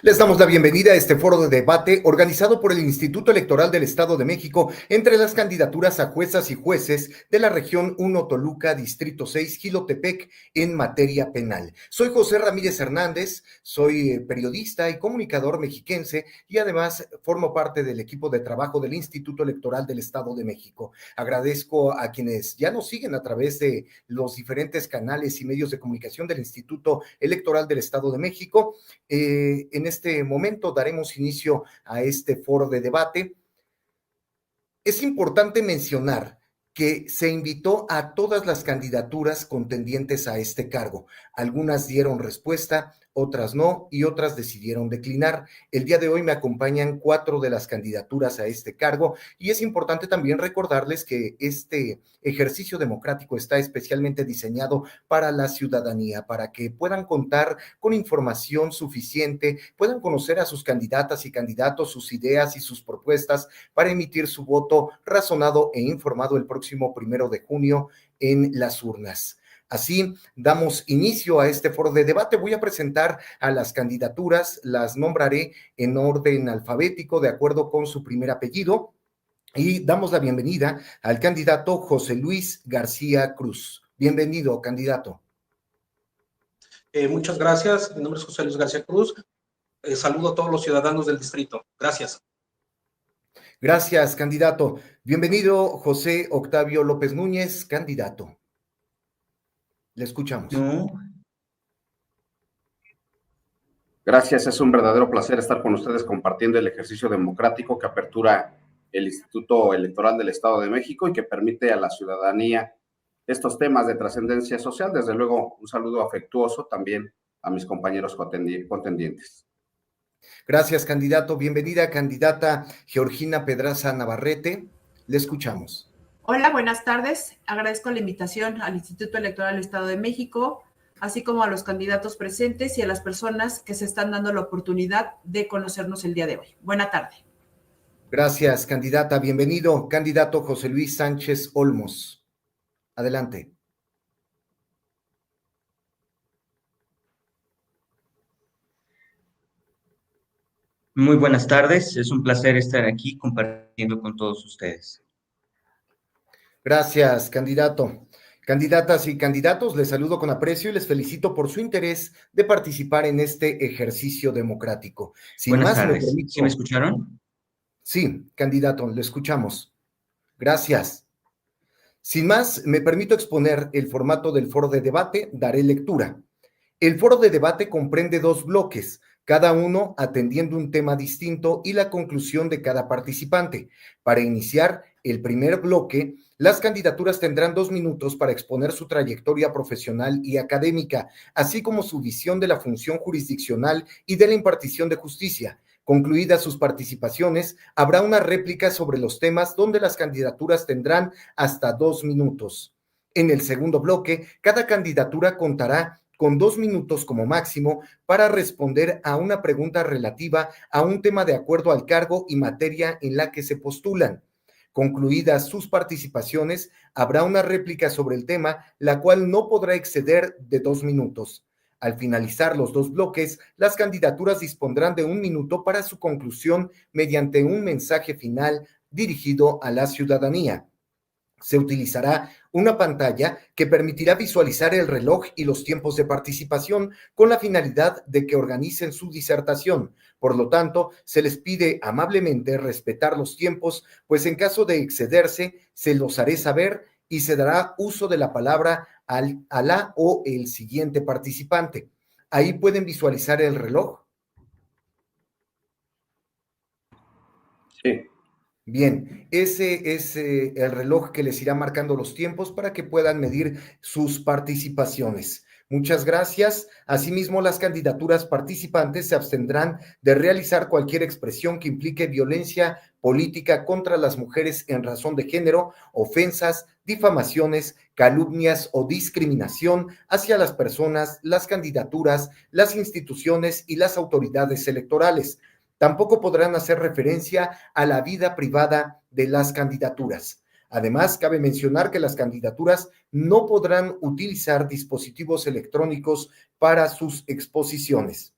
Les damos la bienvenida a este foro de debate organizado por el Instituto Electoral del Estado de México entre las candidaturas a juezas y jueces de la región 1 Toluca, Distrito 6, Jilotepec, en materia penal. Soy José Ramírez Hernández, soy periodista y comunicador mexiquense y además formo parte del equipo de trabajo del Instituto Electoral del Estado de México. Agradezco a quienes ya nos siguen a través de los diferentes canales y medios de comunicación del Instituto Electoral del Estado de México. En este momento daremos inicio a este foro de debate. Es importante mencionar que se invitó a todas las candidaturas contendientes a este cargo. Algunas dieron respuesta, otras no, y otras decidieron declinar. El día de hoy me acompañan 4 de las candidaturas a este cargo, y es importante también recordarles que este ejercicio democrático está especialmente diseñado para la ciudadanía, para que puedan contar con información suficiente, puedan conocer a sus candidatas y candidatos, sus ideas y sus propuestas para emitir su voto razonado e informado el próximo 1 de junio en las urnas. Así, damos inicio a este foro de debate. Voy a presentar a las candidaturas, las nombraré en orden alfabético de acuerdo con su primer apellido y damos la bienvenida al candidato José Luis García Cruz. Bienvenido, candidato. Muchas gracias. Mi nombre es José Luis García Cruz. Saludo a todos los ciudadanos del distrito. Gracias. Gracias, candidato. Bienvenido, José Octavio López Núñez, candidato. Le escuchamos. No. Gracias, es un verdadero placer estar con ustedes compartiendo el ejercicio democrático que apertura el Instituto Electoral del Estado de México y que permite a la ciudadanía estos temas de trascendencia social. Desde luego, un saludo afectuoso también a mis compañeros contendientes. Gracias, candidato. Bienvenida, candidata Georgina Pedraza Navarrete. Le escuchamos. Hola, buenas tardes. Agradezco la invitación al Instituto Electoral del Estado de México, así como a los candidatos presentes y a las personas que se están dando la oportunidad de conocernos el día de hoy. Buena tarde. Gracias, candidata. Bienvenido, candidato José Luis Sánchez Olmos. Adelante. Muy buenas tardes, es un placer estar aquí compartiendo con todos ustedes. Gracias, candidato. Candidatas y candidatos, les saludo con aprecio y les felicito por su interés de participar en este ejercicio democrático. Buenas tardes. ¿Sí me escucharon? Sí, candidato, le escuchamos. Gracias. Sin más, me permito exponer el formato del foro de debate, daré lectura. El foro de debate comprende 2 bloques, cada uno atendiendo un tema distinto y la conclusión de cada participante. Para iniciar el primer bloque, las candidaturas tendrán 2 minutos para exponer su trayectoria profesional y académica, así como su visión de la función jurisdiccional y de la impartición de justicia. Concluidas sus participaciones, habrá una réplica sobre los temas donde las candidaturas tendrán hasta 2 minutos. En el segundo bloque, cada candidatura contará con 2 minutos como máximo para responder a una pregunta relativa a un tema de acuerdo al cargo y materia en la que se postulan. Concluidas sus participaciones, habrá una réplica sobre el tema, la cual no podrá exceder de 2 minutos. Al finalizar los 2 bloques, las candidaturas dispondrán de 1 minuto para su conclusión mediante un mensaje final dirigido a la ciudadanía. Se utilizará una pantalla que permitirá visualizar el reloj y los tiempos de participación con la finalidad de que organicen su disertación. Por lo tanto, se les pide amablemente respetar los tiempos, pues en caso de excederse, se los haré saber y se dará uso de la palabra a la o el siguiente participante. Ahí pueden visualizar el reloj. Sí. Bien, ese es el reloj que les irá marcando los tiempos para que puedan medir sus participaciones. Muchas gracias. Asimismo, las candidaturas participantes se abstendrán de realizar cualquier expresión que implique violencia política contra las mujeres en razón de género, ofensas, difamaciones, calumnias o discriminación hacia las personas, las candidaturas, las instituciones y las autoridades electorales. Tampoco podrán hacer referencia a la vida privada de las candidaturas. Además, cabe mencionar que las candidaturas no podrán utilizar dispositivos electrónicos para sus exposiciones.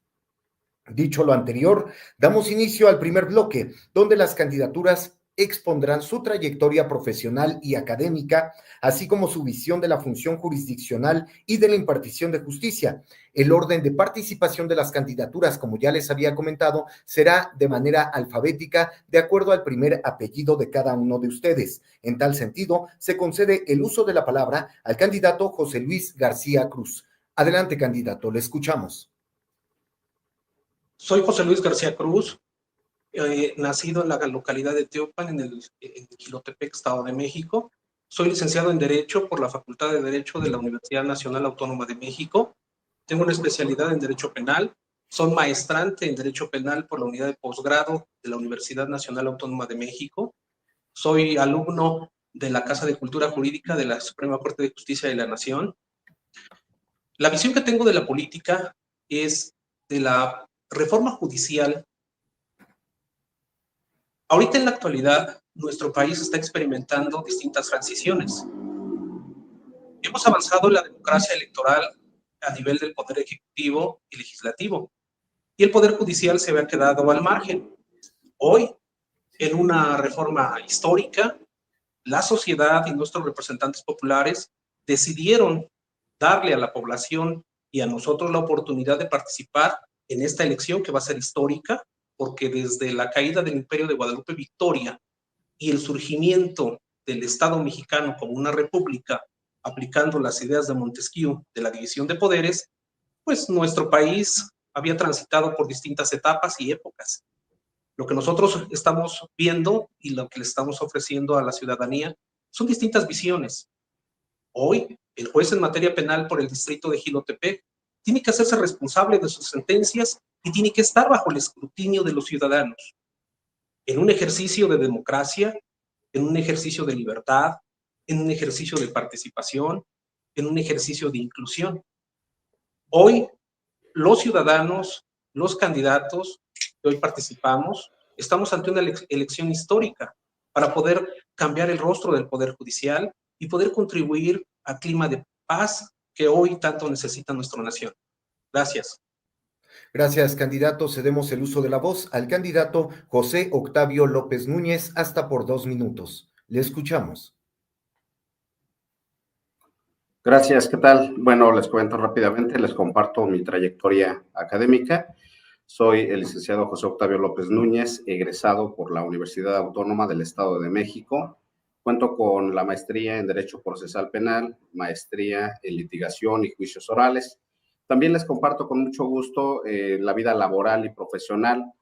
Dicho lo anterior, damos inicio al primer bloque, donde las candidaturas expondrán su trayectoria profesional y académica, así como su visión de la función jurisdiccional y de la impartición de justicia. El orden de participación de las candidaturas, como ya les había comentado, será de manera alfabética de acuerdo al primer apellido de cada uno de ustedes. En tal sentido, se concede el uso de la palabra al candidato José Luis García Cruz. Adelante, candidato, le escuchamos. Soy José Luis García Cruz, nacido en la localidad de Teopan, en Jilotepec, Estado de México. Soy licenciado en Derecho por la Facultad de Derecho de la Universidad Nacional Autónoma de México. Tengo una especialidad en Derecho Penal. Soy maestrante en Derecho Penal por la Unidad de Posgrado de la Universidad Nacional Autónoma de México. Soy alumno de la Casa de Cultura Jurídica de la Suprema Corte de Justicia de la Nación. La visión que tengo de la política es de la reforma judicial. Ahorita en la actualidad, nuestro país está experimentando distintas transiciones. Hemos avanzado en la democracia electoral a nivel del Poder Ejecutivo y Legislativo, y el Poder Judicial se había quedado al margen. Hoy, en una reforma histórica, la sociedad y nuestros representantes populares decidieron darle a la población y a nosotros la oportunidad de participar en esta elección que va a ser histórica, porque desde la caída del Imperio de Guadalupe Victoria y el surgimiento del Estado mexicano como una república, aplicando las ideas de Montesquieu de la división de poderes, pues nuestro país había transitado por distintas etapas y épocas. Lo que nosotros estamos viendo y lo que le estamos ofreciendo a la ciudadanía son distintas visiones. Hoy, el juez en materia penal por el distrito de Jilotepec tiene que hacerse responsable de sus sentencias y tiene que estar bajo el escrutinio de los ciudadanos, en un ejercicio de democracia, en un ejercicio de libertad, en un ejercicio de participación, en un ejercicio de inclusión. Hoy, los ciudadanos, los candidatos que hoy participamos, estamos ante una elección histórica para poder cambiar el rostro del Poder Judicial y poder contribuir al clima de paz que hoy tanto necesita nuestra nación. Gracias. Gracias, candidato. Cedemos el uso de la voz al candidato José Octavio López Núñez, hasta por 2 minutos. Le escuchamos. Gracias, ¿qué tal? Bueno, les cuento rápidamente, les comparto mi trayectoria académica. Soy el licenciado José Octavio López Núñez, egresado por la Universidad Autónoma del Estado de México. Cuento con la maestría en Derecho Procesal Penal, maestría en Litigación y Juicios Orales. También les comparto con mucho gusto la vida laboral y profesional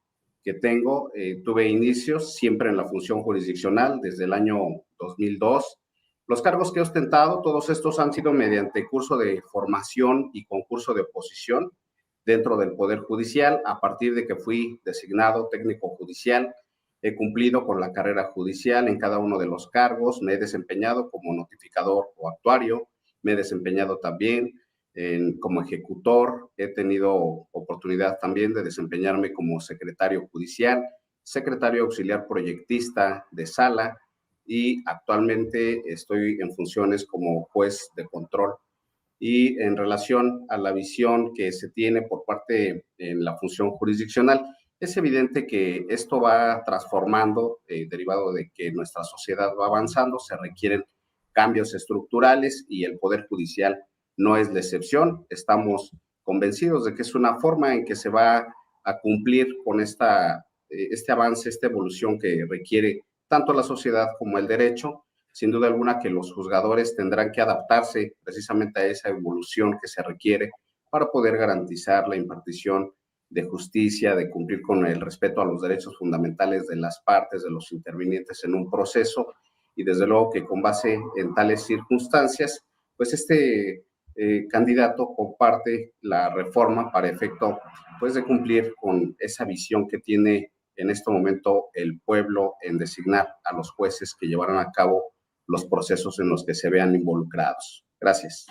que tengo. Tuve inicios siempre en la función jurisdiccional desde el año 2002. Los cargos que he ostentado, todos estos han sido mediante curso de formación y concurso de oposición dentro del Poder Judicial. A partir de que fui designado técnico judicial, he cumplido con la carrera judicial en cada uno de los cargos. Me he desempeñado como notificador o actuario, me he desempeñado también como ejecutor, he tenido oportunidad también de desempeñarme como secretario judicial, secretario auxiliar proyectista de sala, y actualmente estoy en funciones como juez de control. Y en relación a la visión que se tiene por parte en la función jurisdiccional, es evidente que esto va transformando, derivado de que nuestra sociedad va avanzando, se requieren cambios estructurales y el Poder Judicial no es la excepción. Estamos convencidos de que es una forma en que se va a cumplir con este avance, esta evolución que requiere tanto la sociedad como el derecho. Sin duda alguna que los juzgadores tendrán que adaptarse precisamente a esa evolución que se requiere para poder garantizar la impartición de justicia, de cumplir con el respeto a los derechos fundamentales de las partes, de los intervinientes en un proceso, y desde luego que con base en tales circunstancias, pues este candidato comparte la reforma para efecto pues de cumplir con esa visión que tiene en este momento el pueblo en designar a los jueces que llevarán a cabo los procesos en los que se vean involucrados. Gracias.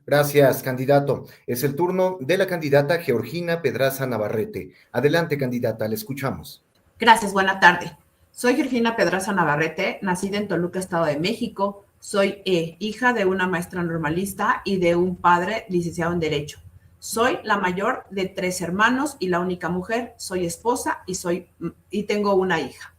Gracias, candidato. Es el turno de la candidata Georgina Pedraza Navarrete. Adelante, candidata, le escuchamos. Gracias, buena tarde. Soy Georgina Pedraza Navarrete, nacida en Toluca, Estado de México. Soy hija de una maestra normalista y de un padre licenciado en Derecho. Soy la mayor de 3 hermanos y la única mujer. Soy esposa y tengo una hija.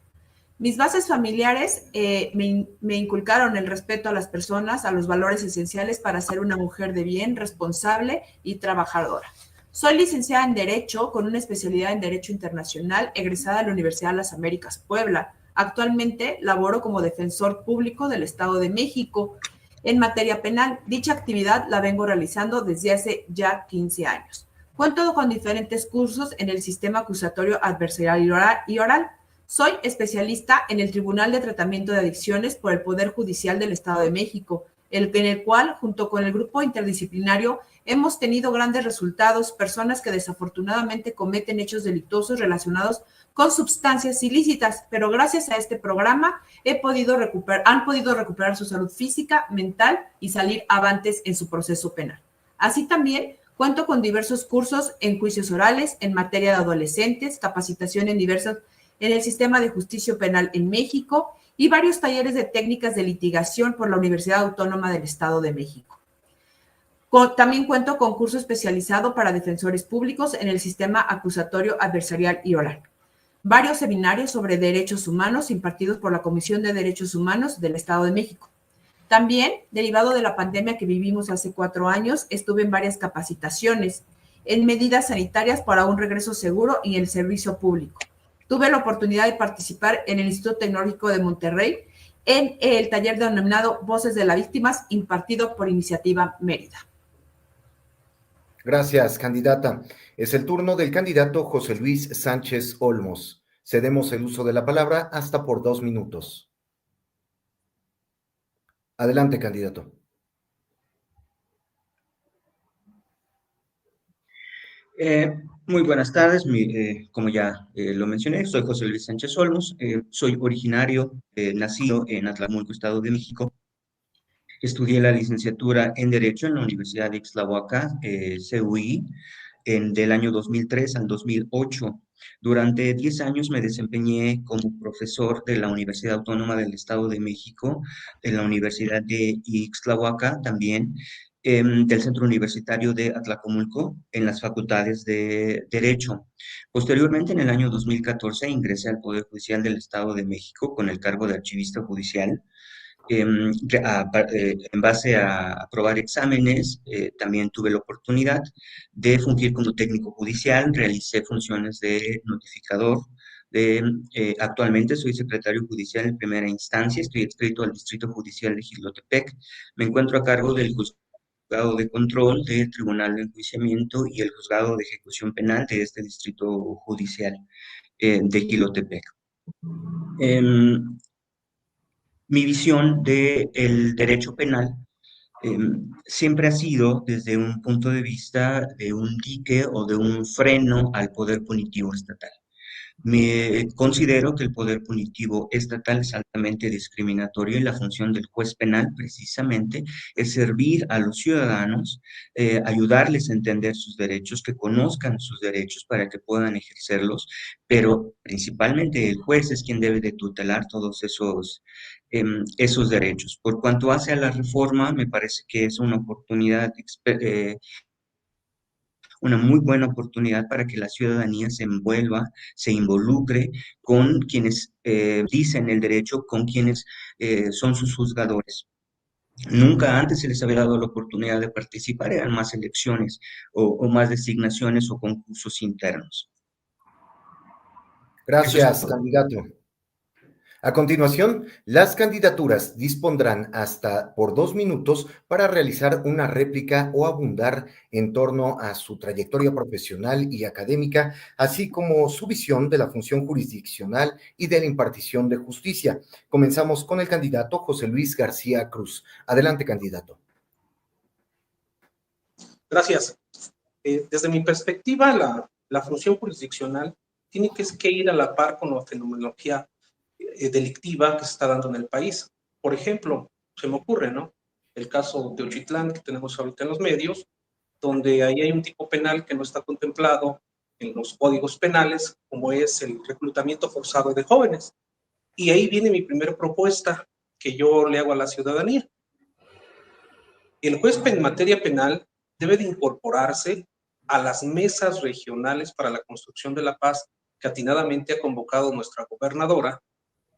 Mis bases familiares me inculcaron el respeto a las personas, a los valores esenciales para ser una mujer de bien, responsable y trabajadora. Soy licenciada en Derecho con una especialidad en Derecho Internacional, egresada de la Universidad de las Américas, Puebla. Actualmente laboro como defensor público del Estado de México en materia penal. Dicha actividad la vengo realizando desde hace ya 15 años. Cuento con diferentes cursos en el sistema acusatorio adversarial y oral. Soy especialista en el Tribunal de Tratamiento de Adicciones por el Poder Judicial del Estado de México, en el cual, junto con el grupo interdisciplinario, hemos tenido grandes resultados, personas que desafortunadamente cometen hechos delictuosos relacionados con sustancias ilícitas, pero gracias a este programa han podido recuperar su salud física, mental y salir avantes en su proceso penal. Así también cuento con diversos cursos en juicios orales, en materia de adolescentes, capacitación en el sistema de justicia penal en México y varios talleres de técnicas de litigación por la Universidad Autónoma del Estado de México. También cuento con curso especializado para defensores públicos en el sistema acusatorio adversarial y oral. Varios seminarios sobre derechos humanos impartidos por la Comisión de Derechos Humanos del Estado de México. También, derivado de la pandemia que vivimos hace 4 años, estuve en varias capacitaciones en medidas sanitarias para un regreso seguro y el servicio público. Tuve la oportunidad de participar en el Instituto Tecnológico de Monterrey en el taller denominado Voces de las Víctimas, impartido por Iniciativa Mérida. Gracias, candidata. Es el turno del candidato José Luis Sánchez Olmos. Cedemos el uso de la palabra hasta por 2 minutos. Adelante, candidato. Muy buenas tardes, como ya lo mencioné, soy José Luis Sánchez Olmos, soy originario, nacido en Atlacomulco, Estado de México. Estudié la licenciatura en Derecho en la Universidad de Ixtlahuaca, CUI, del año 2003 al 2008. Durante 10 años me desempeñé como profesor de la Universidad Autónoma del Estado de México, de la Universidad de Ixtlahuaca también, del Centro Universitario de Atlacomulco, en las facultades de Derecho. Posteriormente, en el año 2014, ingresé al Poder Judicial del Estado de México con el cargo de archivista judicial. En base a aprobar exámenes, también tuve la oportunidad de fungir como técnico judicial, realicé funciones de notificador. Actualmente soy secretario judicial en primera instancia, estoy adscrito al Distrito Judicial de Jilotepec. Me encuentro a cargo del Juzgado de Control, del Tribunal de Enjuiciamiento y el Juzgado de Ejecución Penal de este Distrito Judicial de Jilotepec. Mi visión del derecho penal siempre ha sido desde un punto de vista de un dique o de un freno al poder punitivo estatal. Me considero que el poder punitivo estatal es altamente discriminatorio y la función del juez penal precisamente es servir a los ciudadanos, ayudarles a entender sus derechos, que conozcan sus derechos para que puedan ejercerlos, pero principalmente el juez es quien debe de tutelar todos esos derechos. Por cuanto hace a la reforma, me parece que es una oportunidad una muy buena oportunidad para que la ciudadanía se envuelva, se involucre con quienes dicen el derecho, con quienes son sus juzgadores. Nunca antes se les había dado la oportunidad de participar, eran más elecciones o más designaciones o concursos internos. Gracias, candidato. A continuación, las candidaturas dispondrán hasta por 2 minutos para realizar una réplica o abundar en torno a su trayectoria profesional y académica, así como su visión de la función jurisdiccional y de la impartición de justicia. Comenzamos con el candidato José Luis García Cruz. Adelante, candidato. Gracias. Desde mi perspectiva, la función jurisdiccional tiene que ir a la par con la fenomenología delictiva que se está dando en el país. Por ejemplo, se me ocurre, ¿no? El caso de Ochitlán que tenemos ahorita en los medios, donde ahí hay un tipo penal que no está contemplado en los códigos penales, como es el reclutamiento forzado de jóvenes. Y ahí viene mi primera propuesta que yo le hago a la ciudadanía. El juez en materia penal debe de incorporarse a las mesas regionales para la construcción de la paz que atinadamente ha convocado nuestra gobernadora,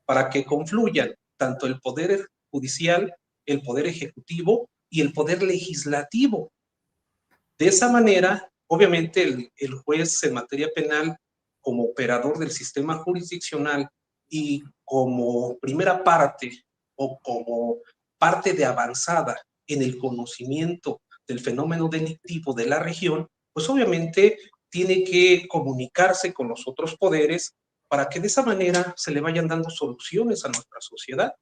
para que confluyan tanto el poder judicial, el poder ejecutivo y el poder legislativo. De esa manera, obviamente, el juez en materia penal, como operador del sistema jurisdiccional y como primera parte o como parte de avanzada en el conocimiento del fenómeno delictivo de la región, pues obviamente tiene que comunicarse con los otros poderes para que de esa manera se le vayan dando soluciones a nuestra sociedad.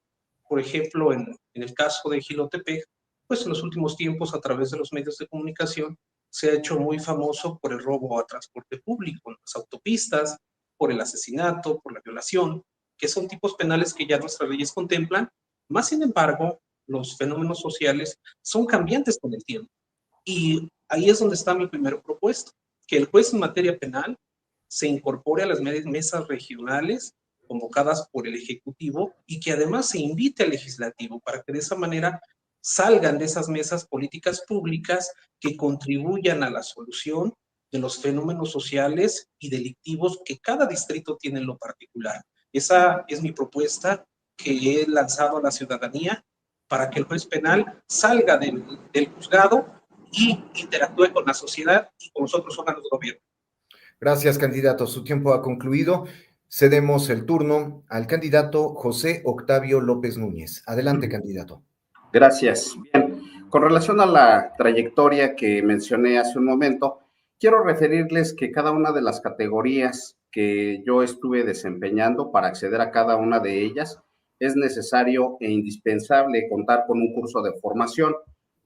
Por ejemplo, en el caso de Jilotepec, pues en los últimos tiempos, a través de los medios de comunicación, se ha hecho muy famoso por el robo a transporte público en las autopistas, por el asesinato, por la violación, que son tipos penales que ya nuestras leyes contemplan. Más sin embargo, los fenómenos sociales son cambiantes con el tiempo. Y ahí es donde está mi primer propuesto, que el juez en materia penal se incorpore a las mesas regionales convocadas por el Ejecutivo y que además se invite al Legislativo para que de esa manera salgan de esas mesas políticas públicas que contribuyan a la solución de los fenómenos sociales y delictivos que cada distrito tiene en lo particular. Esa es mi propuesta que he lanzado a la ciudadanía para que el juez penal salga del juzgado y interactúe con la sociedad y con los otros órganos de gobierno. Gracias, candidato. Su tiempo ha concluido. Cedemos el turno al candidato José Octavio López Núñez. Adelante, candidato. Gracias. Bien, con relación a la trayectoria que mencioné hace un momento, quiero referirles que cada una de las categorías que yo estuve desempeñando para acceder a cada una de ellas es necesario e indispensable contar con un curso de formación,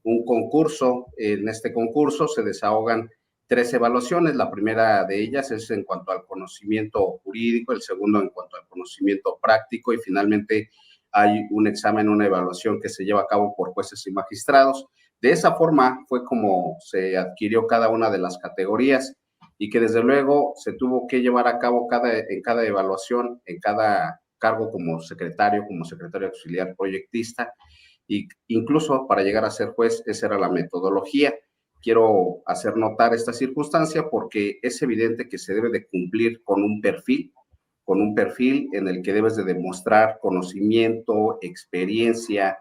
un concurso. En este concurso se desahogan 3 evaluaciones. La primera de ellas es en cuanto al conocimiento jurídico, el segundo en cuanto al conocimiento práctico y finalmente hay un examen, una evaluación que se lleva a cabo por jueces y magistrados. De esa forma fue como se adquirió cada una de las categorías y que desde luego se tuvo que llevar a cabo en cada evaluación, en cada cargo como secretario auxiliar proyectista, e incluso para llegar a ser juez, esa era la metodología. Quiero hacer notar esta circunstancia porque es evidente que se debe de cumplir con un perfil en el que debes de demostrar conocimiento, experiencia,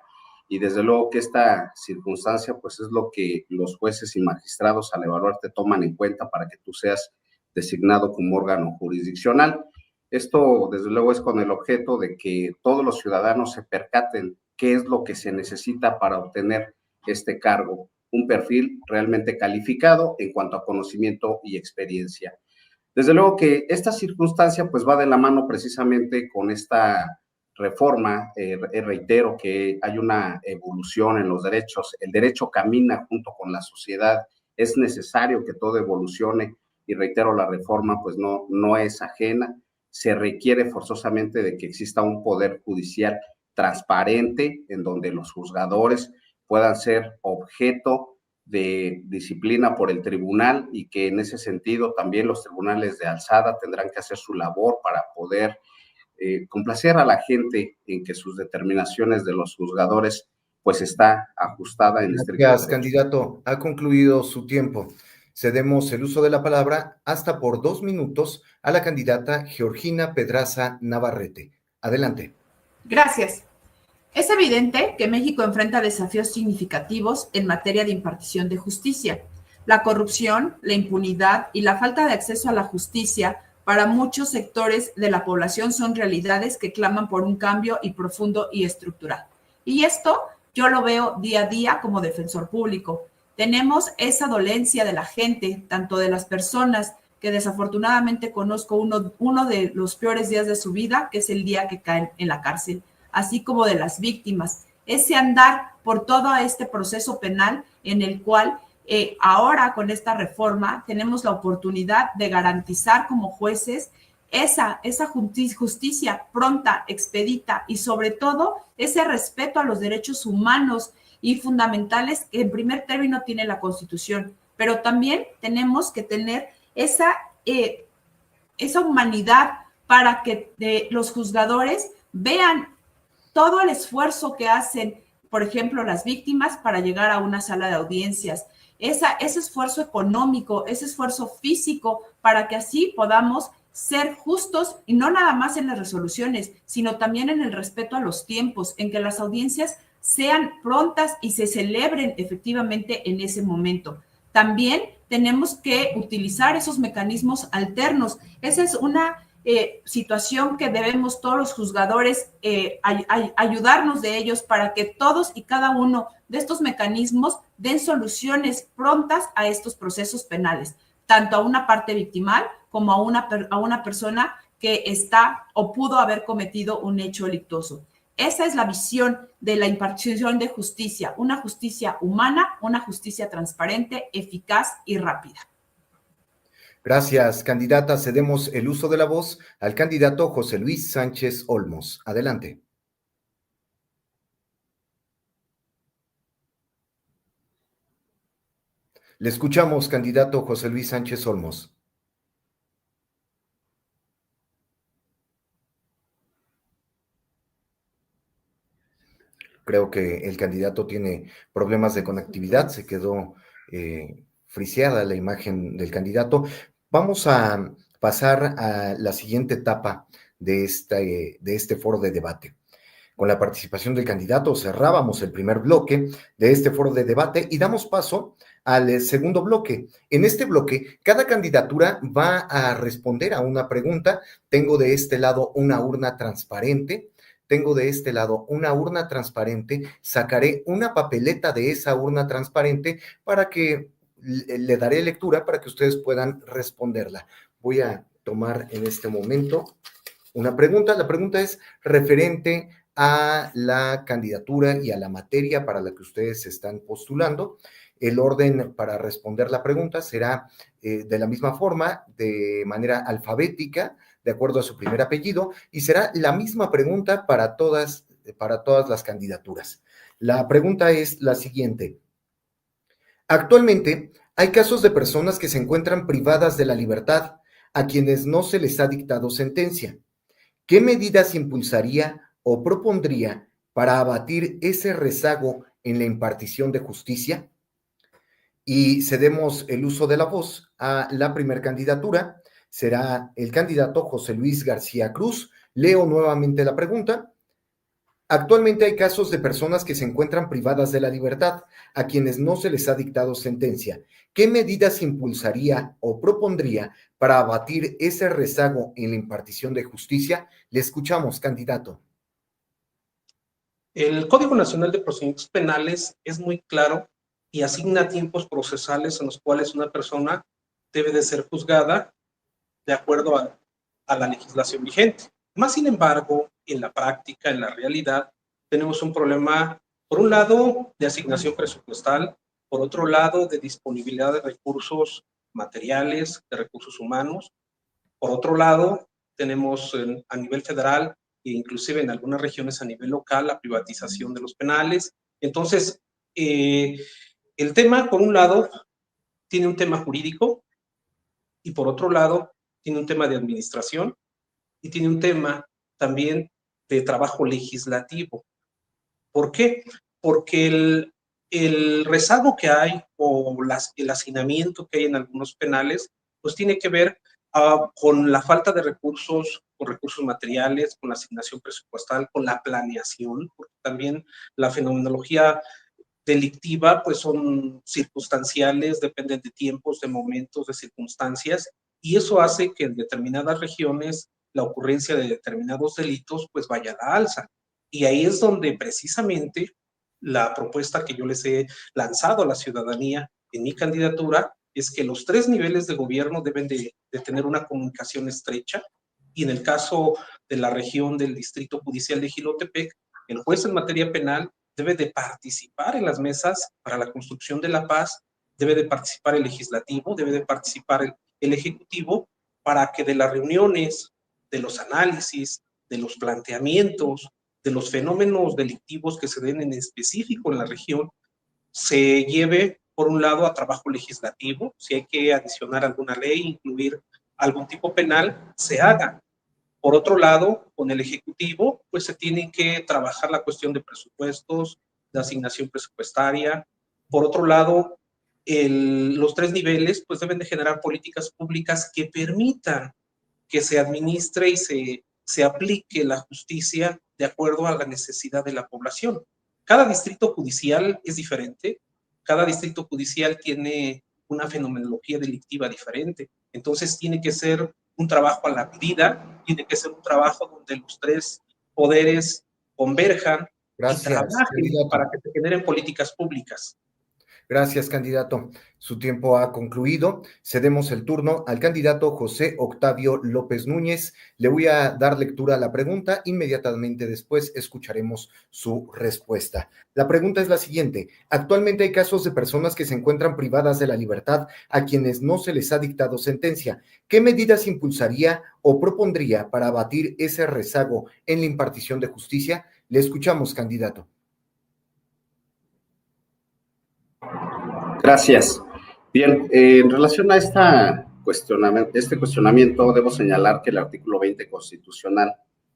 y desde luego que esta circunstancia pues es lo que los jueces y magistrados al evaluarte toman en cuenta para que tú seas designado como órgano jurisdiccional. Esto desde luego es con el objeto de que todos los ciudadanos se percaten qué es lo que se necesita para obtener este cargo, un perfil realmente calificado en cuanto a conocimiento y experiencia. Desde luego que esta circunstancia pues va de la mano precisamente con esta reforma. Reitero que hay una evolución en los derechos, el derecho camina junto con la sociedad, es necesario que todo evolucione y reitero, la reforma pues no es ajena, se requiere forzosamente de que exista un poder judicial transparente en donde los juzgadores puedan ser objeto de disciplina por el tribunal y que en ese sentido también los tribunales de alzada tendrán que hacer su labor para poder complacer a la gente en que sus determinaciones de los juzgadores pues está ajustada en estricto derecho. Gracias, candidato. Ha concluido su tiempo. Cedemos el uso de la palabra hasta por 2 minutos a la candidata Georgina Pedraza Navarrete. Adelante. Gracias. Es evidente que México enfrenta desafíos significativos en materia de impartición de justicia. La corrupción, la impunidad y la falta de acceso a la justicia para muchos sectores de la población son realidades que claman por un cambio profundo y estructural. Y esto yo lo veo día a día como defensor público. Tenemos esa dolencia de la gente, tanto de las personas que desafortunadamente conozco uno de los peores días de su vida, que es el día que caen en la cárcel, así como de las víctimas, ese andar por todo este proceso penal en el cual ahora con esta reforma tenemos la oportunidad de garantizar como jueces esa justicia pronta, expedita y sobre todo ese respeto a los derechos humanos y fundamentales que en primer término tiene la Constitución, pero también tenemos que tener esa humanidad para que los juzgadores vean todo el esfuerzo que hacen, por ejemplo, las víctimas para llegar a una sala de audiencias ese esfuerzo económico, ese esfuerzo físico, para que así podamos ser justos, y no nada más en las resoluciones, sino también en el respeto a los tiempos, en que las audiencias sean prontas y se celebren efectivamente en ese momento. También tenemos que utilizar esos mecanismos alternos. Esa es una situación que debemos todos los juzgadores ayudarnos de ellos, para que todos y cada uno de estos mecanismos den soluciones prontas a estos procesos penales, tanto a una parte victimal como a una persona que está o pudo haber cometido un hecho delictuoso. Esa es la visión de la impartición de justicia, una justicia humana, una justicia transparente, eficaz y rápida. Gracias, candidata. Cedemos el uso de la voz al candidato José Luis Sánchez Olmos. Adelante. Le escuchamos, candidato José Luis Sánchez Olmos. Creo que el candidato tiene problemas de conectividad, se quedó friseada la imagen del candidato. Vamos a pasar a la siguiente etapa de este foro de debate. Con la participación del candidato cerrábamos el primer bloque de este foro de debate y damos paso al segundo bloque. En este bloque, cada candidatura va a responder a una pregunta. Tengo de este lado una urna transparente. Sacaré una papeleta de esa urna transparente para que le daré lectura para que ustedes puedan responderla. Voy a tomar en este momento una pregunta. La pregunta es referente a la candidatura y a la materia para la que ustedes se están postulando. El orden para responder la pregunta será de la misma forma, de manera alfabética, de acuerdo a su primer apellido, y será la misma pregunta para todas las candidaturas. La pregunta es la siguiente. Actualmente, hay casos de personas que se encuentran privadas de la libertad, a quienes no se les ha dictado sentencia. ¿Qué medidas impulsaría o propondría para abatir ese rezago en la impartición de justicia? Y cedemos el uso de la voz a la primera candidatura. Será el candidato José Luis García Cruz. Leo nuevamente la pregunta. Actualmente hay casos de personas que se encuentran privadas de la libertad, a quienes no se les ha dictado sentencia. ¿Qué medidas impulsaría o propondría para abatir ese rezago en la impartición de justicia? Le escuchamos, candidato. El Código Nacional de Procedimientos Penales es muy claro y asigna tiempos procesales en los cuales una persona debe de ser juzgada de acuerdo a la legislación vigente. Más sin embargo, en la práctica, en la realidad, tenemos un problema, por un lado, de asignación presupuestal, por otro lado, de disponibilidad de recursos materiales, de recursos humanos. Por otro lado, tenemos a nivel federal e inclusive en algunas regiones a nivel local la privatización de los penales. Entonces, el tema, por un lado, tiene un tema jurídico y por otro lado, tiene un tema de administración y tiene un tema también de trabajo legislativo. ¿Por qué? Porque el rezago que hay o el hacinamiento que hay en algunos penales, pues tiene que ver con la falta de recursos, con recursos materiales, con la asignación presupuestal, con la planeación, porque también la fenomenología delictiva, pues son circunstanciales, dependen de tiempos, de momentos, de circunstancias, y eso hace que en determinadas regiones la ocurrencia de determinados delitos pues vaya a la alza. Y ahí es donde precisamente la propuesta que yo les he lanzado a la ciudadanía en mi candidatura es que los 3 niveles de gobierno deben de tener una comunicación estrecha, y en el caso de la región del Distrito Judicial de Jilotepec, el juez en materia penal debe de participar en las mesas para la construcción de la paz, debe de participar el legislativo, debe de participar el ejecutivo, para que de las reuniones, de los análisis, de los planteamientos, de los fenómenos delictivos que se den en específico en la región, se lleve, por un lado, a trabajo legislativo. Si hay que adicionar alguna ley, incluir algún tipo penal, se haga. Por otro lado, con el Ejecutivo, pues se tiene que trabajar la cuestión de presupuestos, de asignación presupuestaria. Por otro lado, los 3 niveles pues deben de generar políticas públicas que permitan que se administre y se aplique la justicia de acuerdo a la necesidad de la población. Cada distrito judicial es diferente, cada distrito judicial tiene una fenomenología delictiva diferente, entonces tiene que ser un trabajo a la medida, tiene que ser un trabajo donde los 3 poderes converjan y trabajen para que se generen políticas públicas. Gracias, candidato. Su tiempo ha concluido. Cedemos el turno al candidato José Octavio López Núñez. Le voy a dar lectura a la pregunta. Inmediatamente después escucharemos su respuesta. La pregunta es la siguiente. Actualmente hay casos de personas que se encuentran privadas de la libertad a quienes no se les ha dictado sentencia. ¿Qué medidas impulsaría o propondría para abatir ese rezago en la impartición de justicia? Le escuchamos, candidato. Gracias. Bien, en relación a este cuestionamiento, debo señalar que el artículo 20 constitucional,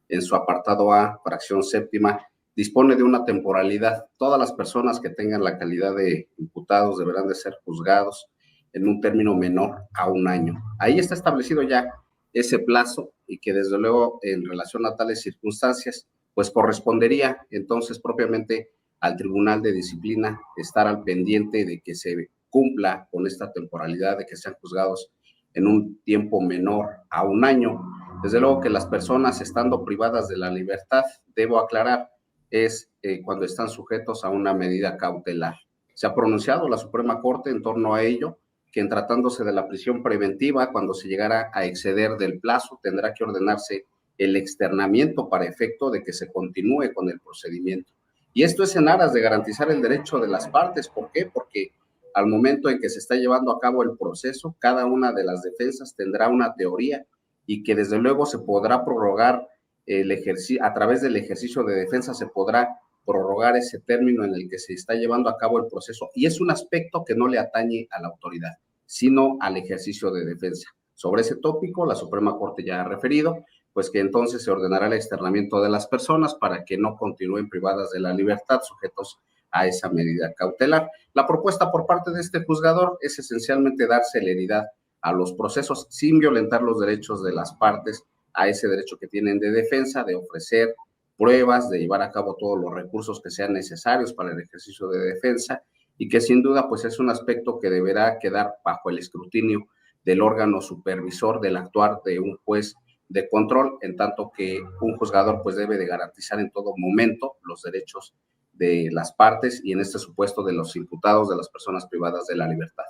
en su apartado A, fracción séptima, dispone de una temporalidad. Todas las personas que tengan la calidad de imputados deberán de ser juzgados en un término menor a 1 año. Ahí está establecido ya ese plazo y que desde luego en relación a tales circunstancias, pues correspondería entonces propiamente al Tribunal de Disciplina estar al pendiente de que se cumpla con esta temporalidad, de que sean juzgados en un tiempo menor a 1 año. Desde luego que las personas estando privadas de la libertad, debo aclarar, es cuando están sujetos a una medida cautelar. Se ha pronunciado la Suprema Corte en torno a ello, que en tratándose de la prisión preventiva, cuando se llegara a exceder del plazo, tendrá que ordenarse el externamiento para efecto de que se continúe con el procedimiento. Y esto es en aras de garantizar el derecho de las partes. ¿Por qué? Porque al momento en que se está llevando a cabo el proceso, cada una de las defensas tendrá una teoría y que desde luego se podrá prorrogar a través del ejercicio de defensa se podrá prorrogar ese término en el que se está llevando a cabo el proceso. Y es un aspecto que no le atañe a la autoridad, sino al ejercicio de defensa. Sobre ese tópico, la Suprema Corte ya ha referido, pues que entonces se ordenará el externamiento de las personas para que no continúen privadas de la libertad, sujetos a esa medida cautelar. La propuesta por parte de este juzgador es esencialmente dar celeridad a los procesos sin violentar los derechos de las partes, a ese derecho que tienen de defensa, de ofrecer pruebas, de llevar a cabo todos los recursos que sean necesarios para el ejercicio de defensa y que sin duda pues es un aspecto que deberá quedar bajo el escrutinio del órgano supervisor del actuar de un juez de control, en tanto que un juzgador pues debe de garantizar en todo momento los derechos de las partes y en este supuesto de los imputados, de las personas privadas de la libertad.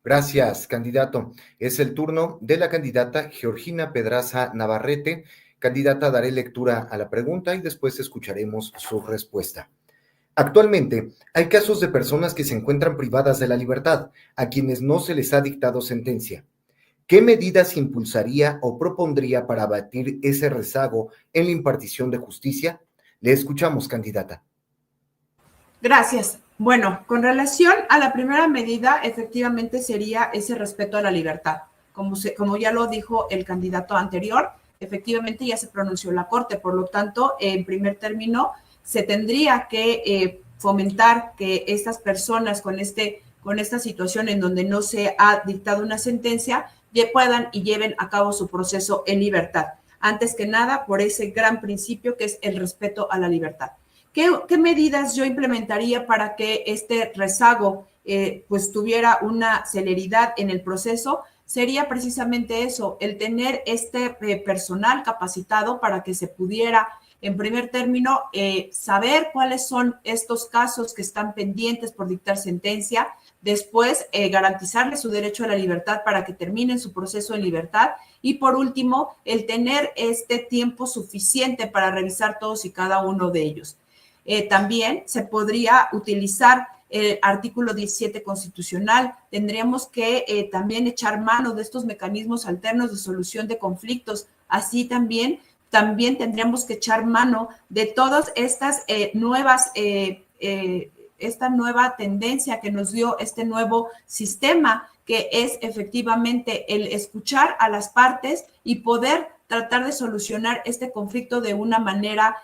Gracias, candidato. Es el turno de la candidata Georgina Pedraza Navarrete. Candidata, daré lectura a la pregunta y después escucharemos su respuesta. Actualmente, hay casos de personas que se encuentran privadas de la libertad, a quienes no se les ha dictado sentencia. ¿Qué medidas impulsaría o propondría para abatir ese rezago en la impartición de justicia? Le escuchamos, candidata. Gracias. Bueno, con relación a la primera medida, efectivamente sería ese respeto a la libertad. Como ya lo dijo el candidato anterior, efectivamente ya se pronunció la Corte, por lo tanto, en primer término, se tendría que fomentar que estas personas con esta situación en donde no se ha dictado una sentencia, puedan y lleven a cabo su proceso en libertad. Antes que nada, por ese gran principio que es el respeto a la libertad. ¿Qué medidas yo implementaría para que este rezago pues tuviera una celeridad en el proceso? Sería precisamente eso, el tener este personal capacitado para que se pudiera, en primer término, saber cuáles son estos casos que están pendientes por dictar sentencia, después garantizarles su derecho a la libertad para que terminen su proceso en libertad y por último, el tener este tiempo suficiente para revisar todos y cada uno de ellos. También se podría utilizar el artículo 17 constitucional. Tendríamos que también echar mano de estos mecanismos alternos de solución de conflictos. Así también tendríamos que echar mano de todas estas esta nueva tendencia que nos dio este nuevo sistema, que es efectivamente el escuchar a las partes y poder tratar de solucionar este conflicto de una manera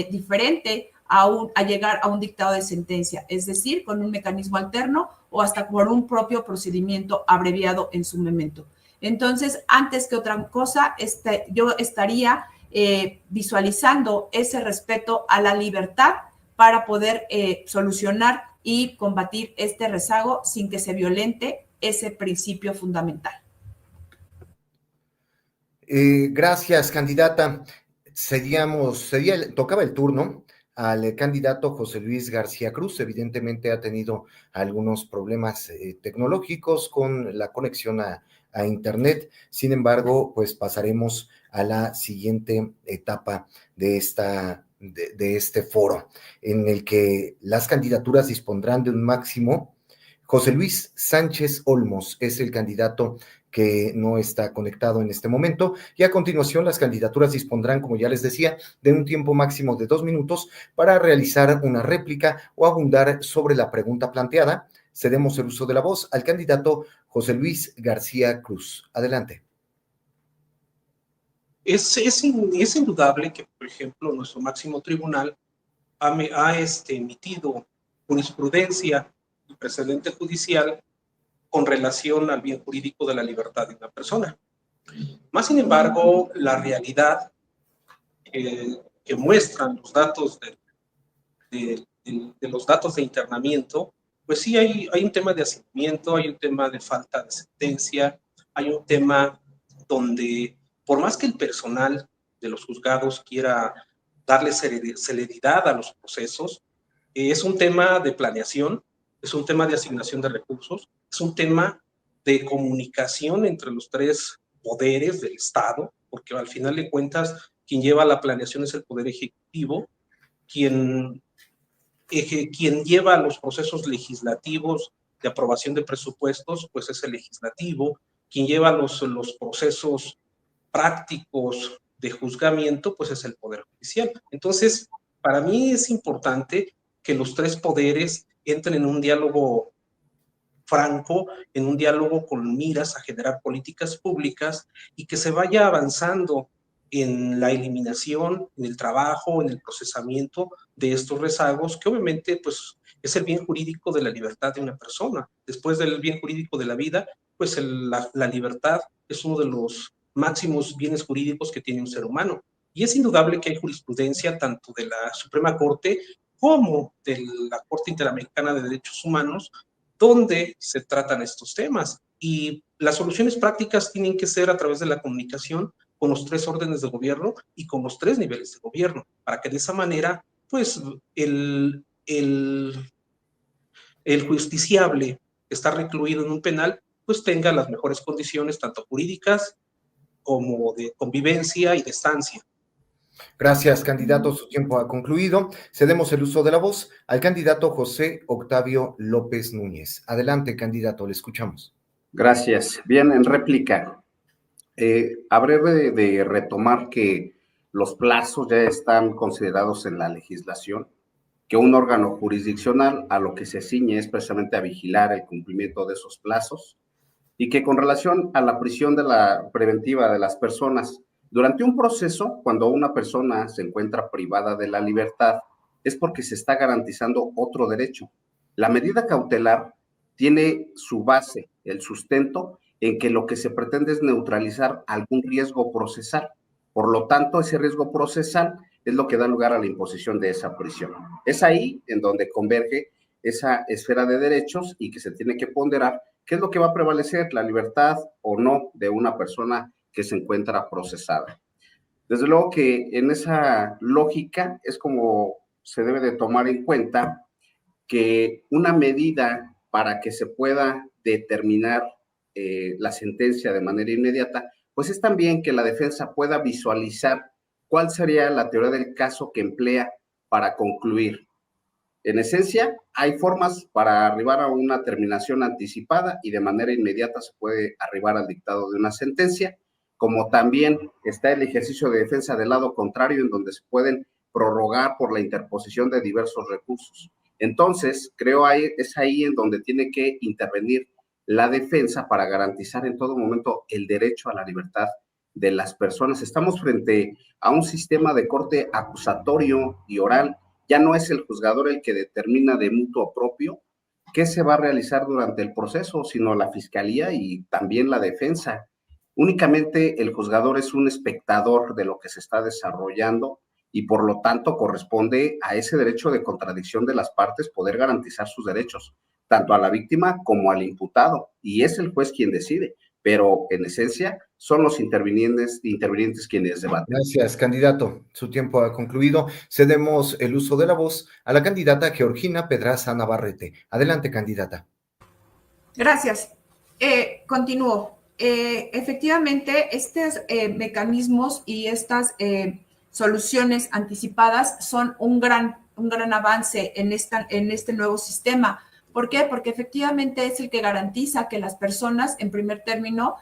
diferente a llegar a un dictado de sentencia, es decir, con un mecanismo alterno o hasta por un propio procedimiento abreviado en su momento. Entonces, antes que otra cosa, yo estaría visualizando ese respeto a la libertad para poder solucionar y combatir este rezago sin que se violente ese principio fundamental. Gracias, candidata. Tocaba el turno al candidato José Luis García Cruz. Evidentemente ha tenido algunos problemas tecnológicos con la conexión a Internet. Sin embargo, pues pasaremos a la siguiente etapa de este foro, en el que las candidaturas dispondrán de un máximo. José Luis Sánchez Olmos es el candidato que no está conectado en este momento, y a continuación las candidaturas dispondrán, como ya les decía, de un tiempo máximo de 2 minutos para realizar una réplica o abundar sobre la pregunta planteada. Cedemos el uso de la voz al candidato José Luis García Cruz. Adelante. Es indudable que, por ejemplo, nuestro máximo tribunal ha emitido jurisprudencia y precedente judicial con relación al bien jurídico de la libertad de una persona. Más sin embargo, la realidad que muestran los datos de los datos de internamiento, pues sí hay un tema de hacinamiento, hay un tema de falta de sentencia, hay un tema donde, por más que el personal de los juzgados quiera darle celeridad a los procesos, es un tema de planeación, es un tema de asignación de recursos, es un tema de comunicación entre los tres poderes del Estado, porque al final de cuentas quien lleva la planeación es el Poder Ejecutivo, quien lleva los procesos legislativos de aprobación de presupuestos, pues es el legislativo, quien lleva los procesos prácticos de juzgamiento, pues es el Poder Judicial. Entonces, para mí es importante que los tres poderes entren en un diálogo franco, en un diálogo con miras a generar políticas públicas y que se vaya avanzando en la eliminación, en el trabajo, en el procesamiento de estos rezagos, que obviamente pues, es el bien jurídico de la libertad de una persona. Después del bien jurídico de la vida, pues la libertad es uno de los máximos bienes jurídicos que tiene un ser humano. Y es indudable que hay jurisprudencia tanto de la Suprema Corte como de la Corte Interamericana de Derechos Humanos, donde se tratan estos temas. Y las soluciones prácticas tienen que ser a través de la comunicación con los tres órdenes de gobierno y con los tres niveles de gobierno, para que de esa manera, pues, el justiciable que está recluido en un penal, pues tenga las mejores condiciones, tanto jurídicas como de convivencia y de estancia. Gracias, candidato. Su tiempo ha concluido. Cedemos el uso de la voz al candidato José Octavio López Núñez. Adelante, candidato, le escuchamos. Gracias. Bien, en réplica, habré de retomar que los plazos ya están considerados en la legislación, que un órgano jurisdiccional a lo que se ciñe es precisamente a vigilar el cumplimiento de esos plazos, y que con relación a la prisión preventiva de las personas, durante un proceso, cuando una persona se encuentra privada de la libertad, es porque se está garantizando otro derecho. La medida cautelar tiene su base, el sustento, en que lo que se pretende es neutralizar algún riesgo procesal. Por lo tanto, ese riesgo procesal es lo que da lugar a la imposición de esa prisión. Es ahí en donde converge esa esfera de derechos y que se tiene que ponderar qué es lo que va a prevalecer, la libertad o no de una persona que se encuentra procesada. Desde luego que en esa lógica es como se debe de tomar en cuenta que una medida para que se pueda determinar la sentencia de manera inmediata, pues es también que la defensa pueda visualizar cuál sería la teoría del caso que emplea para concluir. En esencia, hay formas para arribar a una terminación anticipada y de manera inmediata se puede arribar al dictado de una sentencia, como también está el ejercicio de defensa del lado contrario, en donde se pueden prorrogar por la interposición de diversos recursos. Entonces, creo es ahí en donde tiene que intervenir la defensa para garantizar en todo momento el derecho a la libertad de las personas. Estamos frente a un sistema de corte acusatorio y oral Ya no es el juzgador el que determina de mutuo propio qué se va a realizar durante el proceso, sino la fiscalía y también la defensa. Únicamente el juzgador es un espectador de lo que se está desarrollando y por lo tanto corresponde a ese derecho de contradicción de las partes poder garantizar sus derechos, tanto a la víctima como al imputado, y es el juez quien decide, pero en esencia son los intervinientes quienes debaten. Gracias, candidato. Su tiempo ha concluido. Cedemos el uso de la voz a la candidata Georgina Pedraza Navarrete. Adelante, candidata. Gracias. Continúo. Efectivamente, estos mecanismos y estas soluciones anticipadas son un gran avance en este nuevo sistema. ¿Por qué? Porque efectivamente es el que garantiza que las personas, en primer término,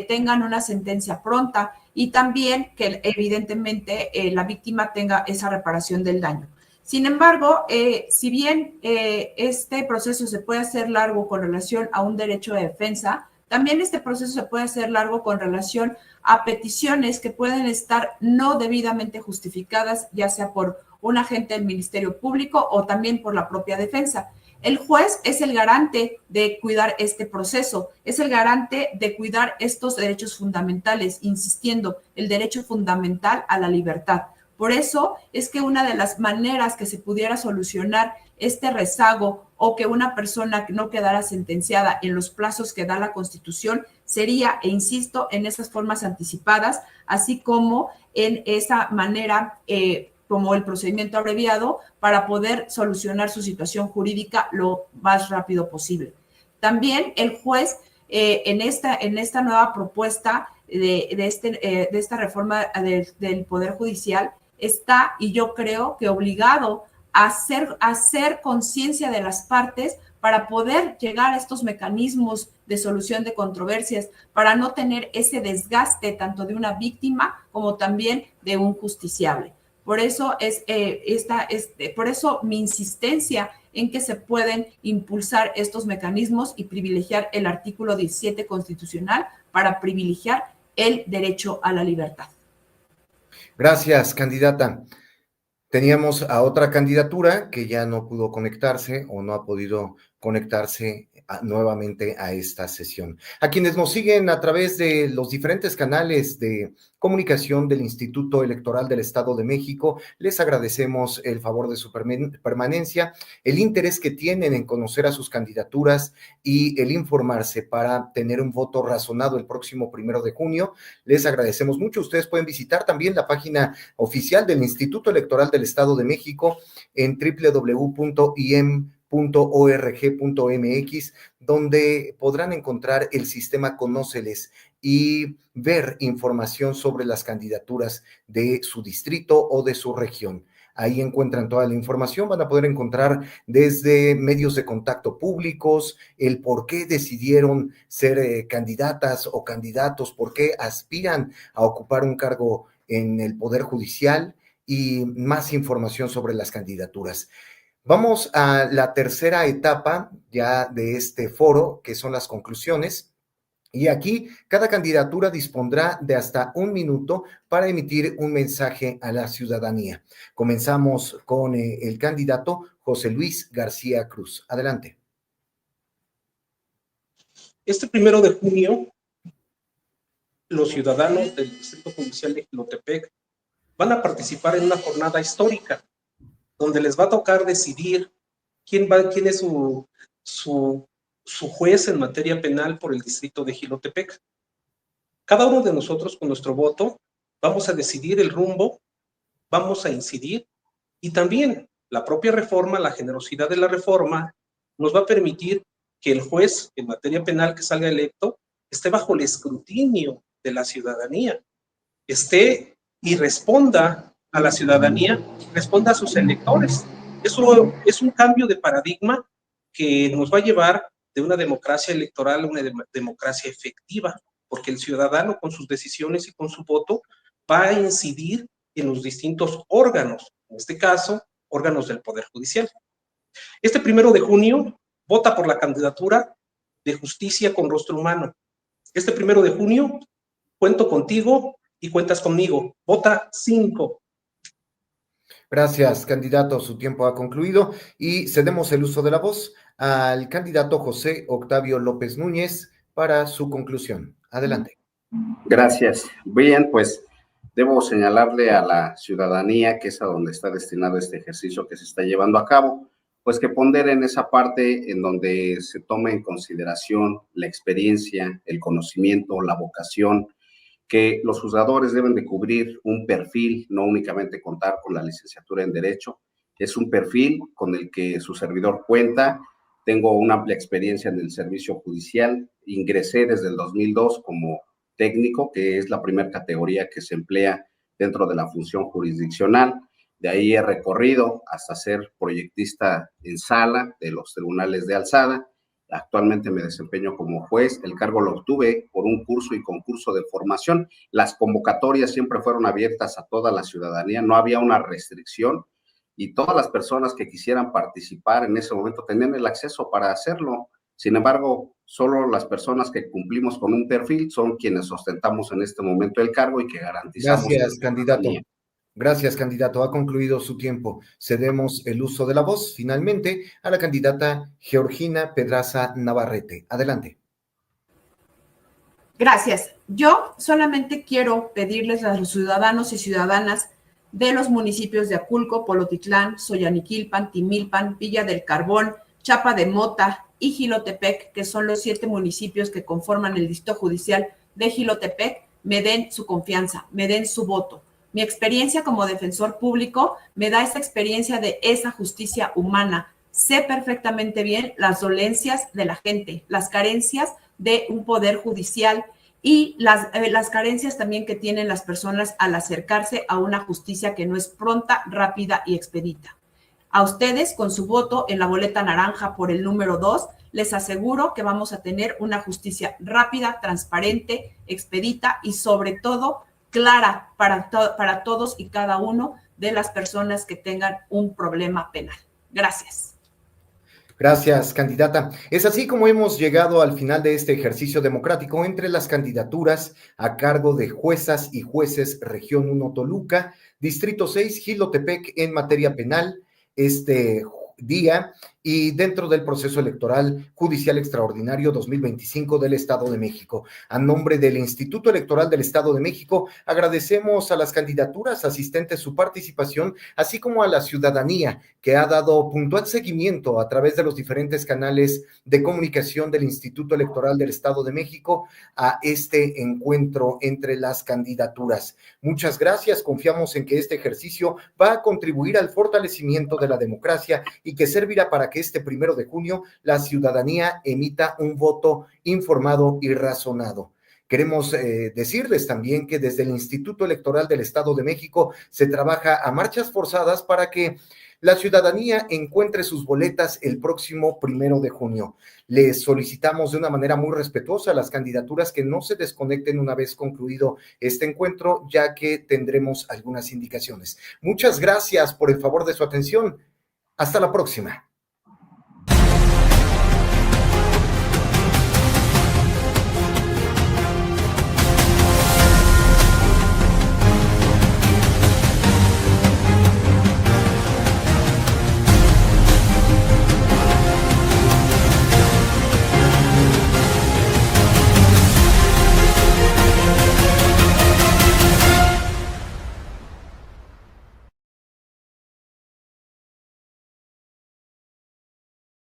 tengan una sentencia pronta y también que evidentemente la víctima tenga esa reparación del daño. Sin embargo, si bien este proceso se puede hacer largo con relación a un derecho de defensa, también este proceso se puede hacer largo con relación a peticiones que pueden estar no debidamente justificadas, ya sea por un agente del Ministerio Público o también por la propia defensa. El juez es el garante de cuidar este proceso, es el garante de cuidar estos derechos fundamentales, insistiendo, el derecho fundamental a la libertad. Por eso es que una de las maneras que se pudiera solucionar este rezago o que una persona no quedara sentenciada en los plazos que da la Constitución sería, e insisto, en esas formas anticipadas, así como en esa manera como el procedimiento abreviado para poder solucionar su situación jurídica lo más rápido posible. También el juez en esta nueva propuesta de esta reforma del Poder Judicial está, y yo creo que obligado a hacer conciencia de las partes para poder llegar a estos mecanismos de solución de controversias, para no tener ese desgaste tanto de una víctima como también de un justiciable. Por eso por eso mi insistencia en que se pueden impulsar estos mecanismos y privilegiar el artículo 17 constitucional para privilegiar el derecho a la libertad. Gracias, candidata. Teníamos a otra candidatura que ya no pudo conectarse o no ha podido conectarse nuevamente a esta sesión. A quienes nos siguen a través de los diferentes canales de comunicación del Instituto Electoral del Estado de México, les agradecemos el favor de su permanencia, el interés que tienen en conocer a sus candidaturas y el informarse para tener un voto razonado el próximo 1 de junio. Les agradecemos mucho. Ustedes pueden visitar también la página oficial del Instituto Electoral del Estado de México en www.im.org.mx, donde podrán encontrar el sistema Conóceles y ver información sobre las candidaturas de su distrito o de su región. Ahí encuentran toda la información, van a poder encontrar desde medios de contacto públicos, el por qué decidieron ser candidatas o candidatos, por qué aspiran a ocupar un cargo en el Poder Judicial y más información sobre las candidaturas. Vamos a la tercera etapa ya de este foro, que son las conclusiones. Y aquí cada candidatura dispondrá de hasta 1 minuto para emitir un mensaje a la ciudadanía. Comenzamos con el candidato José Luis García Cruz. Adelante. Este 1 de junio, los ciudadanos del Distrito Judicial de Jilotepec van a participar en una jornada histórica, donde les va a tocar decidir quién es su juez en materia penal por el distrito de Jilotepec. Cada uno de nosotros con nuestro voto vamos a decidir el rumbo, vamos a incidir y también la propia reforma, la generosidad de la reforma nos va a permitir que el juez en materia penal que salga electo esté bajo el escrutinio de la ciudadanía, esté y responda a la ciudadanía, responda a sus electores. Eso es un cambio de paradigma que nos va a llevar de una democracia electoral a una democracia efectiva, porque el ciudadano con sus decisiones y con su voto va a incidir en los distintos órganos, en este caso, órganos del Poder Judicial. Este 1 de junio, vota por la candidatura de Justicia con Rostro Humano. Este 1 de junio, cuento contigo y cuentas conmigo. Vota 5. Gracias, candidato. Su tiempo ha concluido y cedemos el uso de la voz al candidato José Octavio López Núñez para su conclusión. Adelante. Gracias. Bien, pues debo señalarle a la ciudadanía, que es a donde está destinado este ejercicio que se está llevando a cabo, pues que ponderen esa parte en donde se tome en consideración la experiencia, el conocimiento, la vocación, que los juzgadores deben de cubrir un perfil, no únicamente contar con la licenciatura en Derecho, es un perfil con el que su servidor cuenta. Tengo una amplia experiencia en el servicio judicial, ingresé desde el 2002 como técnico, que es la primera categoría que se emplea dentro de la función jurisdiccional. De ahí he recorrido hasta ser proyectista en sala de los tribunales de alzada. Actualmente me desempeño como juez. El cargo lo obtuve por un curso y concurso de formación. Las convocatorias siempre fueron abiertas a toda la ciudadanía, no había una restricción y todas las personas que quisieran participar en ese momento tenían el acceso para hacerlo. Sin embargo, solo las personas que cumplimos con un perfil son quienes ostentamos en este momento el cargo y que garantizamos. Gracias, candidato. Gracias, candidato. Ha concluido su tiempo. Cedemos el uso de la voz, finalmente, a la candidata Georgina Pedraza Navarrete. Adelante. Gracias. Yo solamente quiero pedirles a los ciudadanos y ciudadanas de los municipios de Aculco, Polotitlán, Soyaniquilpan, Timilpan, Villa del Carbón, Chapa de Mota y Jilotepec, que son los 7 municipios que conforman el distrito judicial de Jilotepec, me den su confianza, me den su voto. Mi experiencia como defensor público me da esa experiencia de esa justicia humana. Sé perfectamente bien las dolencias de la gente, las carencias de un poder judicial y las carencias también que tienen las personas al acercarse a una justicia que no es pronta, rápida y expedita. A ustedes, con su voto en la boleta naranja por el número 2, les aseguro que vamos a tener una justicia rápida, transparente, expedita y sobre todo clara para todos y cada uno de las personas que tengan un problema penal. Gracias. Gracias, candidata. Es así como hemos llegado al final de este ejercicio democrático entre las candidaturas a cargo de juezas y jueces Región 1 Toluca, Distrito 6 Jilotepec en materia penal, este día y dentro del proceso electoral judicial extraordinario 2025 del Estado de México. A nombre del Instituto Electoral del Estado de México, agradecemos a las candidaturas asistentes su participación, así como a la ciudadanía que ha dado puntual seguimiento a través de los diferentes canales de comunicación del Instituto Electoral del Estado de México a este encuentro entre las candidaturas. Muchas gracias, confiamos en que este ejercicio va a contribuir al fortalecimiento de la democracia y que servirá para que este 1 de junio la ciudadanía emita un voto informado y razonado. Queremos decirles también que desde el Instituto Electoral del Estado de México se trabaja a marchas forzadas para que la ciudadanía encuentre sus boletas el próximo 1 de junio. Les solicitamos de una manera muy respetuosa a las candidaturas que no se desconecten una vez concluido este encuentro, ya que tendremos algunas indicaciones. Muchas gracias por el favor de su atención. Hasta la próxima.